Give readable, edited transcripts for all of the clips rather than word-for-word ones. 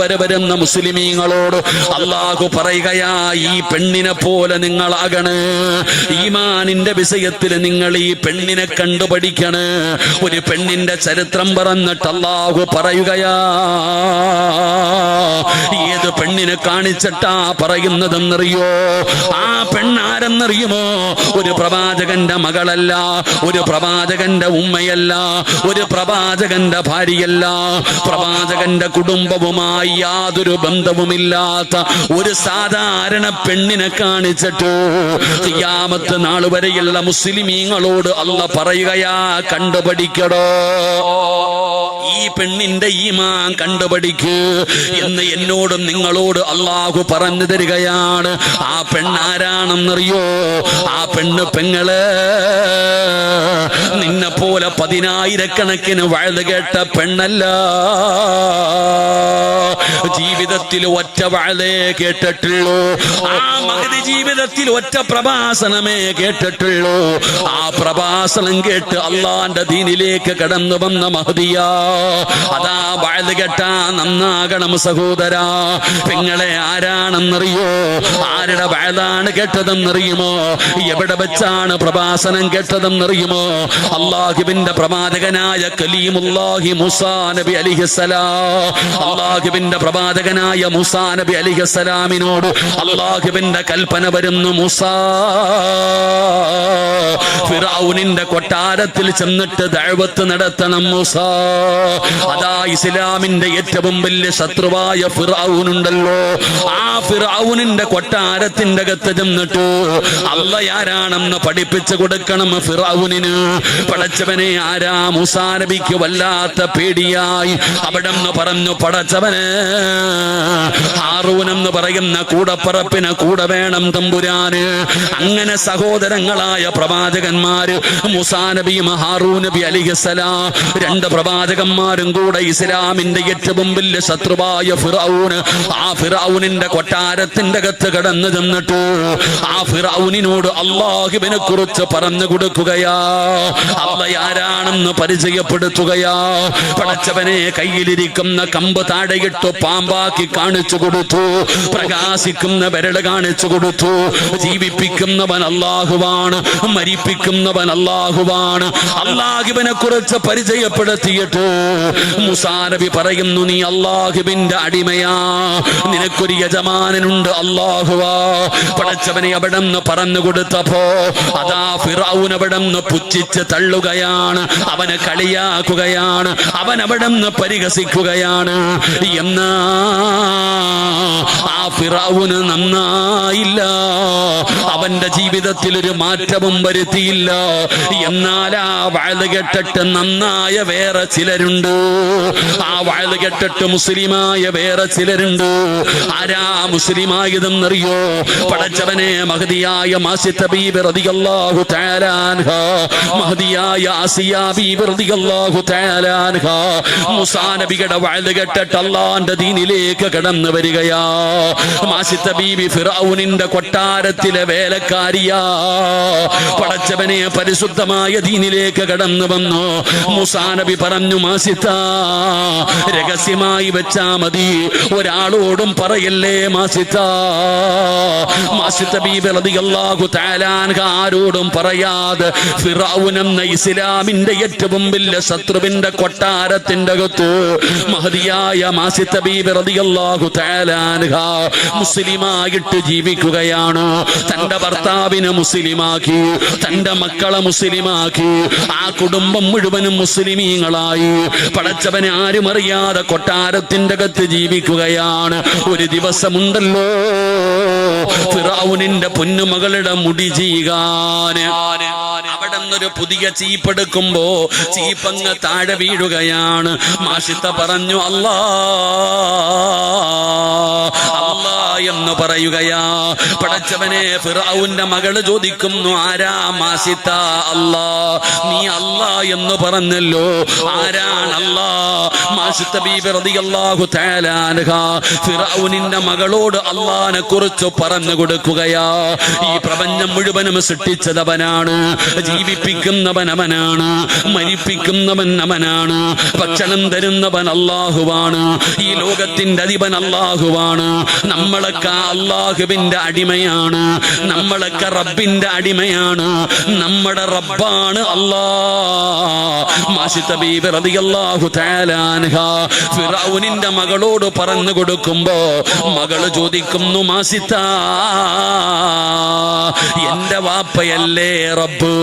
വരുന്ന മുസ്ലിമീങ്ങളോട് അല്ലാഹു പറയുകയാ, ഈ പെണ്ണിനെ പോലെ നിങ്ങളാകണ്. ഈമാനിന്റെ വിഷയത്തിൽ നിങ്ങൾ ഈ പെണ്ണിനെ കണ്ടുപഠിക്കണ്. ഒരു പെണ്ണിന്റെ ചരിത്രം പറഞ്ഞിട്ട് അല്ലാഹു പറയുകയാ, ഏത് പെണ്ണിനെ കാണിച്ചിട്ടാ പറയുന്നതെന്നറിയോ? ആ പെണ്ണാരെന്നറിയുമോ? ഒരു പ്രവാചകന്റെ മകളല്ല, ഒരു പ്രവാചകന്റെ ഉമ്മയല്ല, ഒരു പ്രവാചകന്റെ ഭാര്യയല്ല, പ്രവാചകന്റെ കുടുംബവുമായി യാതൊരു ബന്ധവുമില്ലാത്ത ഒരു സാധാരണ പെണ്ണിനെ കാണിച്ചിട്ട് ഖിയാമത്ത് നാൾ വരെയുള്ള മുസ്ലിമീങ്ങളോട് അല്ലാഹു പറയുകയാ, കണ്ടുപഠിക്കടോ, ഈ പെണ്ണിന്റെ ഈമാൻ കണ്ടുപഠിക്ക് എന്ന് എന്നോടും നിങ്ങളോട് അല്ലാഹു പറഞ്ഞു തരികയാണ്. ആ പെണ്ണാരാണെന്നറിയോ? ആ പെങ്ങള് നിന്നെ പോലെ 10,000 വഴുത് കേട്ട പെണ്ണല്ല. ജീവിതത്തിൽ ഒറ്റ വഴുതേ കേട്ടിട്ടുള്ളൂ. ആ മഹദി ജീവിതത്തിൽ ഒറ്റ പ്രഭാഷണമേ കേട്ടിട്ടുള്ളൂ. ആ പ്രഭാഷണം കേട്ട് അള്ളാന്റെ ദീനിലേക്ക് കടന്നു വന്ന മഹദിയാ. അതാ വഴുത് കേട്ടാ നന്നാകണം സഹോദരാ. പെങ്ങളെ ആരാണെന്നറിയോ? ആരുടെ വഴുതാണ് കേട്ടതെന്നറിയുമോ? എവിടെ വെച്ചാണ് പ്രഭാഷണം കേട്ടതെന്നറിയുമോ? അല്ലാഹുവിന്റെ പ്രവാചകനായ കലീമുല്ലാഹി മൂസാ നബി അലൈഹിസ്സലാം. അല്ലാഹുവിന്റെ പ്രവാചകനായ മൂസാ നബി അലൈഹിസ്സലാമിനോട് അല്ലാഹുവിന്റെ കൽപ്പന വരുന്നു, മൂസാ ഫിറഔനിന്റെ കൊട്ടാരത്തിൽ ചെന്നിട്ട് ദഅവത്ത് നടത്തണം മൂസാ. അതാ ഇസ്ലാമിന്റെ ഏറ്റവും വലിയ ശത്രുവായ ഫിറഔനുണ്ടല്ലോ, ആ ഫിറഔനിന്റെ കൊട്ടാരത്തിന്റെ അകത്ത് ചെന്നിട്ട് അല്ലാഹ് ആരാണെന്ന് പഠിപ്പിച്ചു കൊടുക്കണം ഫിറഔനിന്. പടച്ചവനെ ആരാ? മൂസാ നബിക്ക് വല്ലാത്ത പേടിയായി. അവിടെ നിന്ന് പറഞ്ഞു, പടച്ചവന് ഹാറൂൻ എന്ന് പറയുന്ന കൂടപ്പറപ്പിന് കൂടെ വേണം തമ്പുരാന്. അങ്ങനെ സഹോദരങ്ങളായ പ്രവാചകന്മാര് മൂസാ നബിയും ഹാറൂൻ നബി അലൈഹിസ്സലാം, രണ്ട് പ്രവാചകന്മാരും കൂടെ ഇസ്ലാമിന്റെ ഏറ്റവും വലിയ ശത്രുവായ ഫിറഔന്, ആ ഫിറഔനിന്റെ കൊട്ടാരത്തിന്റെ അകത്ത് കടന്നു ചെന്നിട്ട് ആ ഫിറഔനിനോട് അല്ലാഹുവിനെ കുറിച്ച് പറഞ്ഞു കൊടുക്കുകയാ, അല്ലാഹ് ആരാണെന്ന് പരിചയപ്പെടുത്തുകയാ. പടച്ചവനെ കയ്യിലിരിക്കുന്ന കമ്പ് താഴെയിട്ടു പാമ്പാക്കി കാണിച്ചു കൊടുത്തു, പ്രകാശിക്കുന്ന വിരൽ കാണിച്ചു കൊടുത്തു. ജീവിപ്പിക്കുന്നവൻ അല്ലാഹുവാണ്, മരിപ്പിക്കുന്നവൻ അല്ലാഹുവാണ്. അല്ലാഹുവിനെ കുറിച്ച് പരിചയപ്പെടുത്തിയിട്ട് മൂസാ നബി പറയുന്നു, നീ അല്ലാഹുവിന്റെ അടിമയാ, നിനക്കൊരു യജമാനനുണ്ട്, അല്ലാഹുവാ. പടച്ചവനെ അവിടെ നിന്ന് പറഞ്ഞു കൊടുത്തപ്പോ അതാ ഫിറഔൻ അവിടെ നിന്ന് പുച്ഛിച്ച് തള്ളുകയാണ്, അവനെ കളിയാക്കുകയാണ്, അവൻ അവിടെ നിന്ന് പരിഹസിക്കുകയാണ്. എന്നാ ആ ഫിറഔന് നന്നായില്ല, അവന്റെ ജീവിതത്തിൽ ഒരു മാറ്റവും വരുത്തിയില്ല. എന്നാൽ ആ വഅദ് കേട്ടിട്ട് നന്നായ വേറെ ചിലരുണ്ട്, ആ വഅദ് കേട്ടിട്ട് മുസ്ലിമായ വേറെ ചിലരുണ്ട്. ആരാ മുസ്ലിമായതെന്നറിയോ? പടച്ചവനെ മഹദിയായ മാസിത്ത ബീബി റളിയല്ലാഹു തആല അൻഹാ, മഹദിയായ ആസിയ ബീബി റളിയല്ലാഹു തആല അൻഹാ മൂസാ നബിയുടെ വഅദ് കേട്ടിട്ട് അല്ലാഹുവിന്റെ ദീനിലേക്ക് കടന്നു വരികയാ. മാസിത്ത ബീബി ഫിറഔനിന്റെ കൊട്ടാരത്തിലെ വേലക്കാരിയാ. പടച്ചവനെ പരിശുദ്ധമായ ദീനിലേക്ക് കടന്നു വന്നു. മൂസാ നബി പറഞ്ഞു, മാസിത്ത രഹസ്യമായി വെച്ചാ മതി, ഒരാളോടും പറയല്ലേ മാസിത്ത. മാസിത്ത ബീബി റളിയല്ലാഹു തആല അൻഹ ആരോടും പറയാതെ ഫിറഔൻ എന്ന ഇസ്ലാമിന്റെ ഏറ്റവും വലിയ ശത്രുവിന്റെ കൊട്ടാരത്തിന്റെ അകത്ത് മഹദിയായ മാസിത്ത ബീബി റളിയല്ലാഹു തആല അൻഹ മുസ്ലിമായിട്ട് ജീവിക്കുകയാണ്. തന്റെ ഭർത്താവിനെ മുസ്ലിമാക്കി, തന്റെ മക്കളെ മുസ്ലിമാക്കി, ആ കുടുംബം മുഴുവനും മുസ്ലിമീങ്ങളായി. പടച്ചവനെ ആരും അറിയാതെ കൊട്ടാരത്തിന്റെ അകത്ത് ജീവിക്കുകയാണ്. ഒരു ദിവസമുണ്ടല്ലോ ഫിറഔനിന്റെ പൊന്നുമകളുടെ മുടി ചീകാന് അവിടെ നിന്നൊരു പുതിയ ചീപ്പെടുക്കുമ്പോ ചീപ്പങ്ങ് താഴെ വീഴുകയാണ്. മാഷിത്ത പറഞ്ഞു, അല്ലാ എന്ന് പറയുകയാ. പടച്ചവനെ, ഫിർഔന്റെ മകള് ചോദിക്കുന്നു, ആരാ മാസിത്ത? അല്ലാ. നീ അല്ലാ എന്ന് പറഞ്ഞല്ലോ, ആരാണ് അല്ലാ? മാസിത്ത ബീബി റളിയല്ലാഹു തആല അൻഹാ ഫിർഔനിന്റെ മകളോട് അല്ലാഹനെ കുറിച്ച് പറഞ്ഞു കൊടുക്കുകയാ. ഈ പ്രപഞ്ചം മുഴുവനും സൃഷ്ടിച്ചതവനാണ്, ജീവിപ്പിക്കുന്നവൻ അവനാണ്, മരിപ്പിക്കുന്നവൻ അവനാണ്, ഭക്ഷണം തരുന്നവൻ അല്ലാഹുവാണ്, ഈ ലോകത്തിന്റെ അധിപൻ അല്ലാഹുവാണ്. നമ്മളൊക്കെ അല്ലാഹുവിന്റെ അടിമയാണ്, നമ്മളൊക്കെ റബ്ബിന്റെ അടിമയാണ്. നമ്മുടെ റബ്ബാണ് അല്ലാഹ്. മാഷിത്ത ബീബി റളിയല്ലാഹു തആല അൻഹാ ഫിർഔനിന്റെ മകളോട് പറഞ്ഞു കൊടുക്കുമ്പോ മകള് ചോദിക്കുന്നു, മാസിത്ത, എന്റെ വാപ്പയല്ലേ റബ്ബ്?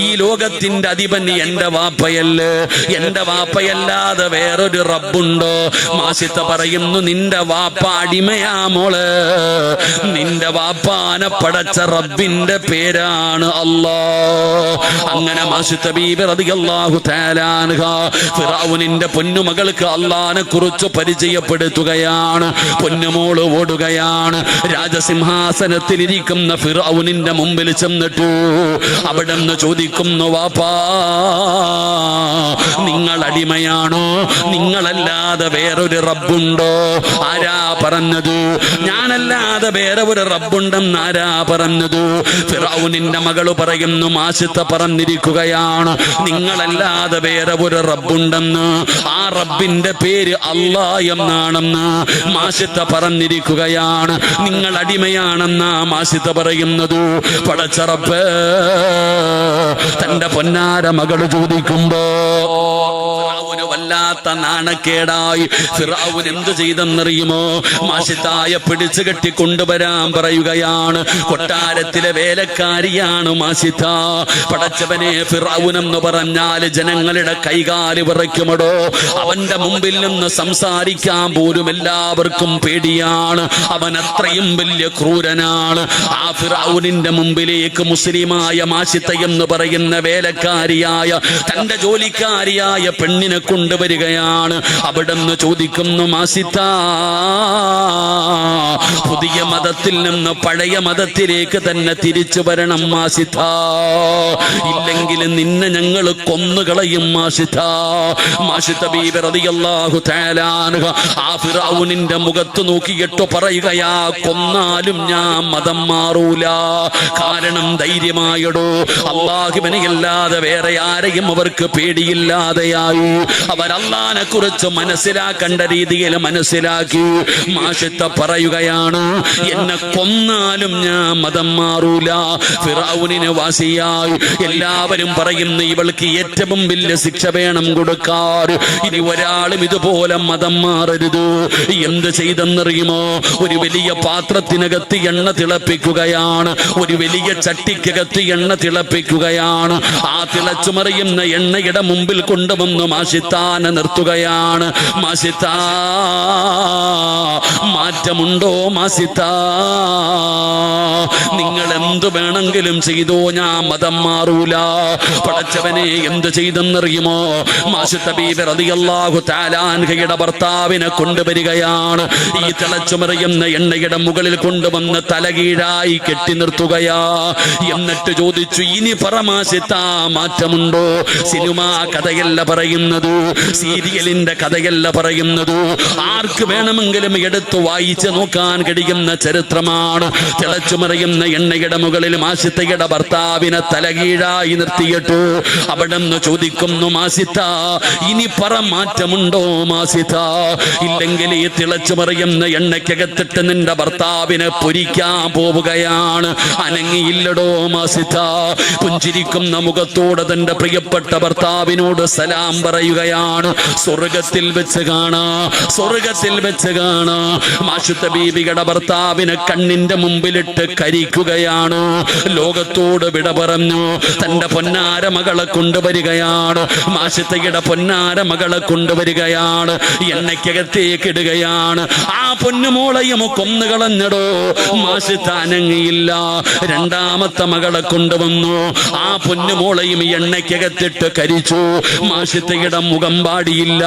ഈ ലോകത്തിന്റെ അധിപൻ എന്റെ വാപ്പയല്ലേ? എന്റെ വാപ്പയല്ലാതെ വേറൊരു റബ്ബുണ്ടോ? മാസിത്ത പറയുന്നു, നിന്റെ വാപ്പ അടിമയാ മോള്. നിന്റെ വാപ്പാനെ പടച്ച റബ്ബിന്റെ പേരാണ് അല്ലാഹ്. അങ്ങനെ മാസിത്ത ബീബി റളിയല്ലാഹു തആല അൻഹാ ഫിർഔനിന്റെ പൊന്നുമകൾക്ക് അല്ലാഹനെ കുറിച്ച് പരിചയപ്പെടുത്തുകയാണ്. പൊന്നുമോള് ഓടുകയാണ്. രാജസിംഹാസനത്തിലിരിക്കുന്ന ഫിർഔനിന്റെ മുമ്പിൽ ചെന്നിട്ടു അവിടെ നിന്ന് ചോദിക്കുന്നു, വാപ്പാ, നിങ്ങൾ അടിമയാണോ? നിങ്ങളല്ലാതെ വേറൊരു റബ്ബുണ്ടോ? ആരാ പറഞ്ഞത്? ഞാനല്ലാതെ വേറെ ഒരു റബ്ബുണ്ടെന്ന് ആരാ പറഞ്ഞത്? ഫിർഔനിന്റെ മകള് പറയുന്നു, മാസിത്ത പറഞ്ഞിരിക്കുകയാണ്, നിങ്ങളല്ലാതെ വേറെ ഒരു റബ്ബുണ്ടെന്ന്. ആ റബ്ബിന്റെ പേര് അല്ലാഹ് എന്നാണെന്ന് മാസിത്ത പറഞ്ഞിരിക്കുകയാണ്. നിങ്ങൾ അടിമയാണെന്നാ മാസിത്ത പറയുന്നത്. പടച്ച റബ്ബ് തന്റെ പൊന്നാര മകള് ചോദിക്കുമ്പോ ഫിർഔന് വല്ലാത്ത നാണക്കേടായി. ഫിർഔൻ എന്ത് ചെയ്തെന്നറിയുമോ? മാഷിത്തായ പിടിച്ചു കെട്ടി കൊണ്ടുവരാൻ പറയുകയാണ്. കൊട്ടാരത്തിലെ വേലക്കാരിയാണ് മാഷിത്ത. പടച്ചവനെ, ഫിർഔൻ എന്ന് പറഞ്ഞാൽ ജനങ്ങളുടെ കൈകാല് വിറയ്ക്കുമടോ. അവന്റെ മുമ്പിൽ നിന്ന് സംസാരിക്കാൻ പോലും എല്ലാവർക്കും പേടിയാണ്. അവൻ അത്രയും വലിയ ക്രൂരനാണ്. ആ ഫിർഔനിന്റെ മുമ്പിലേക്ക് മുസ്ലിമായ മാഷിത്ത എന്ന് പറയുന്ന വേലക്കാരിയായ തന്റെ ജോലിക്കാരിയായ പെണ്ണിനെ കൊണ്ടുവരികയാണ്. അവിടുന്ന് ചോദിക്കുന്നു, മാഷിത്ത, പുതിയ മതത്തിൽ നിന്ന് പഴയ മതത്തിലേക്ക് തന്നെ തിരിച്ചു വരണം മാഷിത്ത, ഇല്ലെങ്കിൽ നിന്നെ ഞങ്ങൾ കൊന്നുകളയും മാഷിത്ത. മാഷിത്ത ബീബി റളിയല്ലാഹു തആല അൻഹാ ആ ഫിർഔനിന്റെ മുഖത്ത് നോക്കിയിട്ട് പറയുകയാ, കൊന്നാലും ഞാൻ മതം മാറൂല. കാരണം ധൈര്യമായടോ, അല്ലാഹുവിനെ അല്ലാതെ വേറെ ആരെയും അവർക്ക് പേടിയില്ലാതെയായി. അവർ അല്ലാഹനെ കുറിച്ച് മനസ്സിലാക്കേണ്ട രീതിയിൽ മനസ്സിലാക്കി. മാഷിത്ത പറയുകയാണ്, എന്നെ കൊന്നാലും ഞാൻ മതം മാറൂല. ഫിർഔനിന് വാസിയായി. എല്ലാവരും പറയുന്നു, ഇവൾക്ക് ഏറ്റവും വലിയ ശിക്ഷ വേണം കൊടുക്കാൻ. ഇനി ഒരാളും ഇതുപോലെ മതം മാറരുത്. എന്ത് ചെയ്തെന്നറിയുമോ? ഒരു വലിയ പാത്രത്തിനകത്ത് എണ്ണ തിളപ്പിക്കുകയാണ്. ഒരു വലിയ ചട്ടിക്കകത്ത് എണ്ണ തിളപ്പിക്കുകയാണ്. ആ തിളച്ചു മറിയുന്ന എണ്ണയുടെ മുമ്പിൽ കൊണ്ടുവന്ന് മാഷിത്താനെ നിർത്തുകയാണ്. മാഷിത്ത, മാറ്റമുണ്ടോ മാഷിത്ത? നിങ്ങൾ എന്ത് വേണമെങ്കിലും ചെയ്തോ, ഞാൻ മതം മാറൂല. പടച്ചവനെ, എന്ത് ചെയ്തെന്നറിയുമോ? മാഷിത്ത ബീബി റളിയല്ലാഹു തആല അൻഹയുടെ ഭർത്താവിനെ കൊണ്ടുവരികയാണ്. ഈ തിളച്ചുമറിയുന്ന എണ്ണയുടെ മുകളിൽ കൊണ്ടുവന്ന് തലകീഴായി കെട്ടി നിർത്തുകയാ. എന്നിട്ട് ചോദിച്ചു, ഇനി പറ മാഷിത്ത, മാറ്റമുണ്ടോ? സിനിമ കഥയല്ല പറയുന്നത്, സീരിയലിന്റെ കഥയല്ല പറയുന്നത്. ആർക്ക് വേണമെങ്കിലും എടുത്ത് വായിച്ച് നോക്കാൻ കഴിയുന്ന ചരിത്രമാണ്. തിളച്ചുമറിയുന്ന എണ്ണയുടെ മുകളിൽ മാഷിത്തയുടെ ഭർത്താവിനെ തലകീഴായി നിർത്തിയിട്ടു അവിടെ നിന്ന് ചോദിക്കുന്നു, മാഷിത്ത, ഇനി പറ, മാറ്റമുണ്ടോ മാഷിത്ത? ഇല്ലെങ്കിൽ ഈ തിളച്ചുമറിയുന്ന എണ്ണയ്ക്കകത്തിട്ട് നിന്റെ ഭർത്താവിനെ പൊരിക്കാൻ പോവുകയാണ്. അനങ്ങിയില്ലടോ മാഷിത്ത. പുഞ്ചിരിക്കുന്ന മുഖത്തോടെ തന്റെ പ്രിയപ്പെട്ട ഭർത്താവിനോട് സലാം പറയുകയാണ്. സ്വർഗത്തിൽ വെച്ച് കാണാ, സ്വർഗത്തിൽ വെച്ച് കാണാ. മാഷിത്ത ബീബിയുടെ ഭർത്താവിനെ കണ്ണിന്റെ മുമ്പിലിട്ട് കരിക്കുകയാണ്. ലോകത്തോട് വിട പറഞ്ഞു. തന്റെ പൊന്നാര മകളെ കൊണ്ടുവരികയാണ്. മാഷിത്തയുടെ പൊന്നാര മകളെ കൊണ്ടുവരികയാണ്. എണ്ണയ്ക്കകത്തേക്ക് ഇടുകയാണ്. ആ പൊന്നുമോളയും കൊന്നുകളഞ്ഞടോ. മാഷിത്ത അനങ്ങിയില്ല. രണ്ടാമത്തെ മകളെ കൊണ്ടുവന്നു. ആ പൊന്നുമോളയും എണ്ണയ്ക്കകത്തിട്ട് കരിച്ചു. മാഷിത്തയുടെ മുഖം പാടിയില്ല.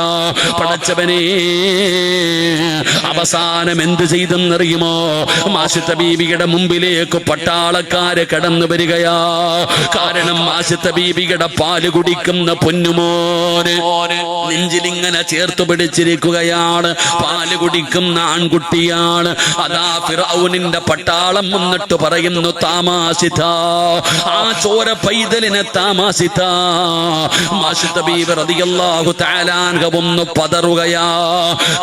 പടച്ചവനെ, അവസാന അവസാനം എന്ത് ചെയ്തെന്നറിയുമോ? ആസിത്ത ബീവിയുടെ മുമ്പിലേക്ക് പട്ടാളക്കാര് കടന്നു വരികയാ. കാരണം ആസിത്ത ബീവിയുടെ പാല് കുടിക്കുന്ന പൊന്നുമോന് നെഞ്ചിലിങ്ങനെ ചേർത്ത് പിടിച്ചിരിക്കുകയാണ്. പാല് കുടിക്കുന്ന ആൺകുട്ടിയാണ്. അതാ ഫിറഔനിന്റെ പട്ടാളം വന്നിട്ട് പറയുന്നു, താമാസിത, ആ ചോര പൈതലിനെ താമാസിത. ആസിത്ത ബീവി റളിയല്ലാഹു തആല അൻഹ ഒന്ന് പതറുകയാ.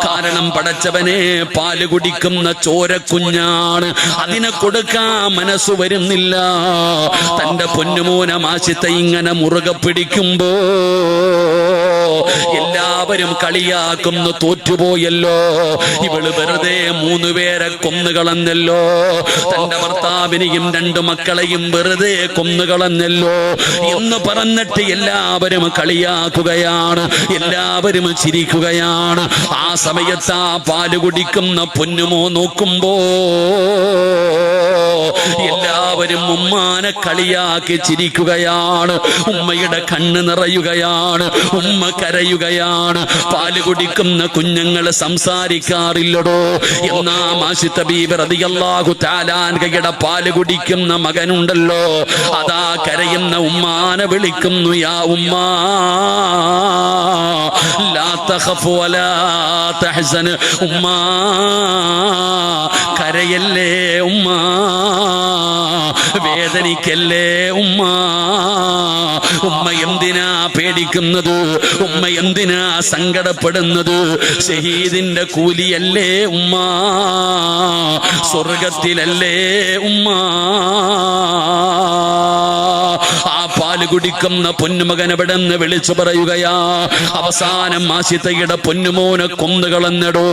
കാരണം പടച്ചവനെ, പാല് കുടിക്കുന്ന ചോര കുഞ്ഞാണ്, അതിനെ കൊടുക്കാൻ മനസ്സ് വരുന്നില്ല. തന്റെ പൊന്നുമോനെ ആസിത ഇങ്ങനെ മുറുകെ പിടിക്കുമ്പോ എല്ലാവരും കളിയാക്കുന്നു, തോറ്റുപോയല്ലോ, ഇവള് വെറുതെ 3 പേരെ കൊന്നുകളഞ്ഞല്ലോ, തന്റെ ഭർത്താവിനെയും 2 മക്കളെയും വെറുതെ കൊന്നുകളഞ്ഞല്ലോ എന്ന് പറഞ്ഞിട്ട് എല്ലാവരും കളിയാക്കുകയാണ്, എല്ലാവരും ചിരിക്കുകയാണ്. ആ സമയത്ത് ആ പാല് കുടിക്കുന്ന പൊന്നുമോ നോക്കുമ്പോ എല്ലാവരും ഉമ്മാനെ കളിയാക്കി ചിരിക്കുകയാണ്. ഉമ്മയുടെ കണ്ണ് നിറയുകയാണ്, ഉമ്മ കരയുകയാണ്. പാല് കുടിക്കുന്ന കുഞ്ഞുങ്ങൾ സംസാരിക്കാറില്ലടോ. എന്നാ ആസിത്ത ബീവി റളിയല്ലാഹു തആല അൻഹയുടെ പാല് കുടിക്കുന്ന മകനുണ്ടല്ലോ, അതാ കരയുന്ന ഉമ്മാനെ വിളിക്കുന്നു, യാ ഉമ്മാ ലാ തഖഫ് വലാ തഹ്സൻ, ഉമ്മാ കരയല്ലേ ഉമ്മാ, വേദനിക്കല്ലേ ഉമ്മാ. ഉമ്മ എന്തിനാ പേടിക്കുന്നത്? ഉമ്മ എന്തിനാ സങ്കടപ്പെടുന്നത്? ഷഹീദിന്റെ കൂലിയല്ലേ ഉമ്മ, സ്വർഗത്തിലല്ലേ ഉമ്മ. ആ പാല് കുടിക്കുന്ന പൊന്നുമകൻ എവിടെ നിന്ന് വിളിച്ചു പറയുകയാ. അവസാനം ആസിതയുടെ പൊന്നുമോനെ കൊന്നുകളഞ്ഞടോ.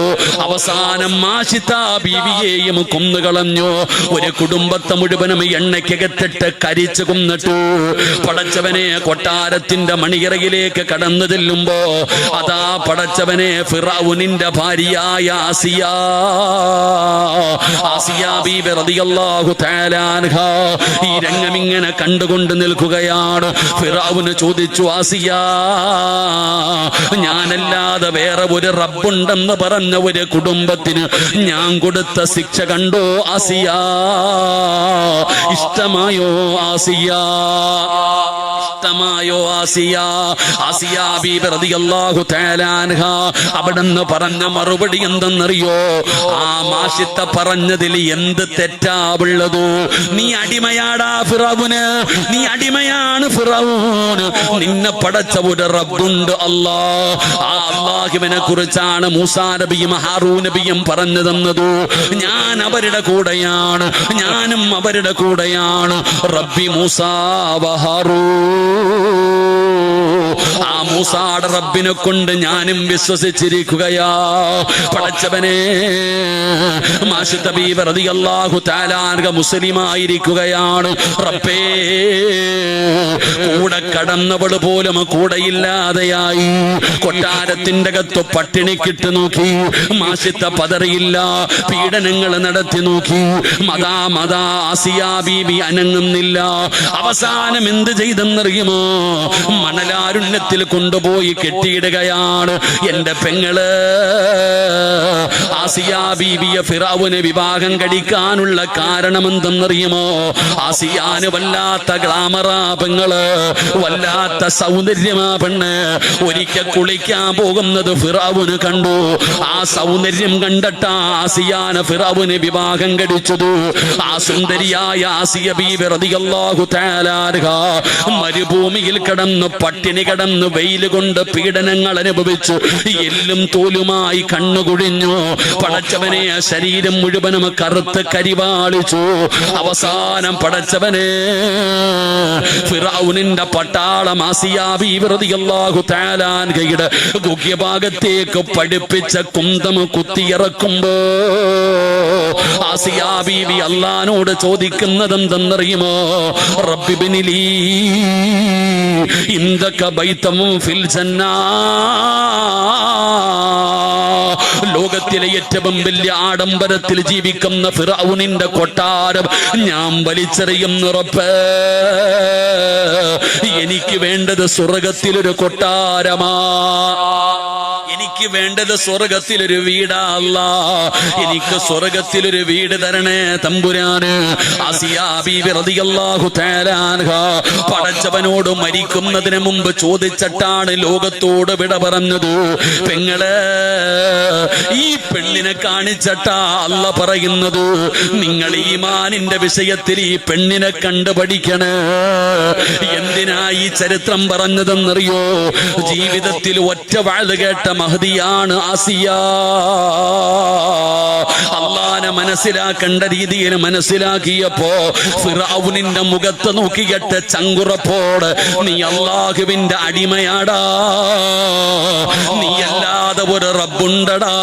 അവസാനം ആസിത ബീവിയെയും കൊന്നുകളഞ്ഞു. ഒരു കുടുംബത്തെ മുഴുവനും എണ്ണയ്ക്കകത്തിട്ട് കരിച്ചു കൊന്നിട്ടു. പടച്ചവനെ, കൊട്ടാരത്തിന്റെ മണിയറയിലേക്ക് കടന്നു ചെല്ലുമ്പോ അതാ പടച്ചവനെ ഫിറഔനിന്റെ ഭാര്യയായ ആസിയ ബീബി റളിയല്ലാഹു തആല അൻഹ ഈ രംഗം ഇങ്ങനെ കണ്ടുകൊണ്ട് നിൽക്കുകയാണ്. ഫിറഔന് ചോദിച്ചു, ആസിയ, ഞാനല്ലാതെ വേറെ ഒരു റബ്ബുണ്ടെന്ന് പറഞ്ഞ ഒരു കുടുംബത്തിന് ഞാൻ കൊടുത്ത ശിക്ഷ കണ്ടോ ആസിയ? ഇഷ്ടമായോ ആസിയ? ഇഷ്ടമായോ ആസിയ? ആസിയ ബീബി റളിയല്ലാഹു തആല അൻഹ അവിടെന്ന് പറഞ്ഞ മറുപടി എന്തെന്നറിയോ? ആ ആസിത പറഞ്ഞതിൽ എന്ത് തെറ്റാ ഉള്ളത്? നീ അടിമയാടാ ഫിറഔന്, നീ അടിമയാണ് ഫിറഔൻ. നിന്നെ പടച്ച ഒരു റബ്ബുണ്ട്, അല്ലാഹ്. ആ അല്ലാഹുവിനെ കുറിച്ചാണ് മൂസാ നബിയും ഹാറൂൻ നബിയും പറഞ്ഞു തന്നത്. ഞാൻ അവരുടെ കൂടെയാണ്, ഞാനും അവരുടെ കൂടെയാണ്. റബ്ബി മൂസാ വ ഹാറൂൻ, ആ മൂസായുടെ റബ്ബിനെ കൊണ്ട് ഞാനും വിശ്വസിച്ചിരിക്കുകയാ. പടച്ചവനെ, ആസിത ബീവി റളിയല്ലാഹു തആല അൻഹ മുസ്ലിമായിരിക്കുകയാണ്. റബ്ബേ, കൂടെ കടന്നവള് പോലും കൂടെയില്ലാതെയായി. കൊട്ടാരത്തിന്റെ അകത്ത് പട്ടിണിക്കിട്ട് നോക്കി, ആസിത പതറിയില്ല. പീഡനങ്ങൾ നടത്തി നോക്കി, മതാ ആസിയ ബീബി അനങ്ങുന്നില്ല. അവസാനം എന്ത് ചെയ്തെന്നറിയുമോ? മണലാരുണ്യത്തിൽ കൊണ്ടുപോയി കെട്ടിയിടുകയാണ്. എന്റെ പെങ്ങള് ആസിയ ബീബിയെ ഫിറഔന് വിവാഹം കഴിക്കാനുള്ള കാരണം എന്തെന്നറിയുമോ? ആസിയാന് വല്ലാത്ത ഗ്ലാമറാ പെങ്ങള്, വല്ലാത്ത സൗന്ദര്യമാ പെണ്ണ്. ഒരിക്കൽ കുളിക്കാൻ പോകുന്നത് ഫിറഔന് കണ്ടു. ആ സൗന്ദര്യം കണ്ടിട്ടാ ആസിയാനെ ഫിറഔന് വിവാഹം കഴിച്ചത്. ആ സുന്ദരിയായ ആസിയ ബീബി റളിയല്ലാഹു തആല അൻഹ മരുഭൂമിയിൽ കിടന്ന് പട്ടിണി കിടന്ന് വെയില് കൊണ്ട് പീഡനങ്ങൾ അനുഭവിച്ചു. എല്ലും തോലുമായി കണ്ണുകുഴിഞ്ഞു. പടച്ചവനെ, ശരീരം മുഴുവനും കറുത്ത് കരിവാളിച്ചു. അവസാനം പടച്ചവനെ, ഫിറഔനിന്റെ പട്ടാളം ആസിയ ബീബി റളിയല്ലാഹു തആല അൻഹയുടെ ഗുഹ്യഭാഗത്തേക്ക് പഠിപ്പിച്ച കുന്തം കുത്തിയിറക്കുമ്പോ ആസിയ ബീബി അല്ലാഹുവോട് ചോദിക്കുന്നത് എന്തെന്നറിയുമോ? റബ്ബി ബിനിലി ഇൻദക ബൈതം ഫിൽ ജന്നാ, ലോകത്തിലെ ഏറ്റവും വലിയ ആഡംബരത്തിൽ ജീവിക്കുന്ന ഫിറഔനിന്റെ കൊട്ടാരം ഞാൻ വലിച്ചെറിയുന്നു റബ്ബേ. എനിക്ക് വേണ്ടത് സ്വർഗത്തിലൊരു കൊട്ടാരമാ. എനിക്ക് വേണ്ടത് സ്വർഗത്തിലൊരു വീടാ അല്ലാ, എനിക്ക് സ്വർഗത്തിലൊരു വീട് തരണേ തമ്പുരാന്. ആസിയ ബീവി റളിയല്ലാഹു തആല അൻഹ പടച്ചവനോട് മരിക്കുന്നതിന് മുമ്പ് ചോദിച്ചിട്ടാണ് ലോകത്തോട് വിട പറഞ്ഞത്. പെങ്ങളെ, ഈ പെണ്ണിനെ കാണിച്ചിട്ടാ അല്ല പറയുന്നത്, നിങ്ങൾ ഈമാനിന്റെ വിഷയത്തിൽ ഈ പെണ്ണിനെ കണ്ടു പഠിക്കണേ. എന്തിനാ ഈ ചരിത്രം പറഞ്ഞതെന്നറിയോ? ജീവിതത്തിൽ ഒറ്റ വാഴ കേട്ട മഹദിയാണ് ആസിയ. അള്ളാനെ മനസ്സിലാക്കേണ്ട രീതിയിൽ മനസ്സിലാക്കിയപ്പോ ഫിറഔനിന്റെ മുഖത്ത് നോക്കിയിട്ട് ചങ്കുറപ്പോട്, നീ അല്ലാഹുവിന്റെ അടിമയാടാ, നീ അല്ലാതെ ഒരു റബ്ബുണ്ടടാ,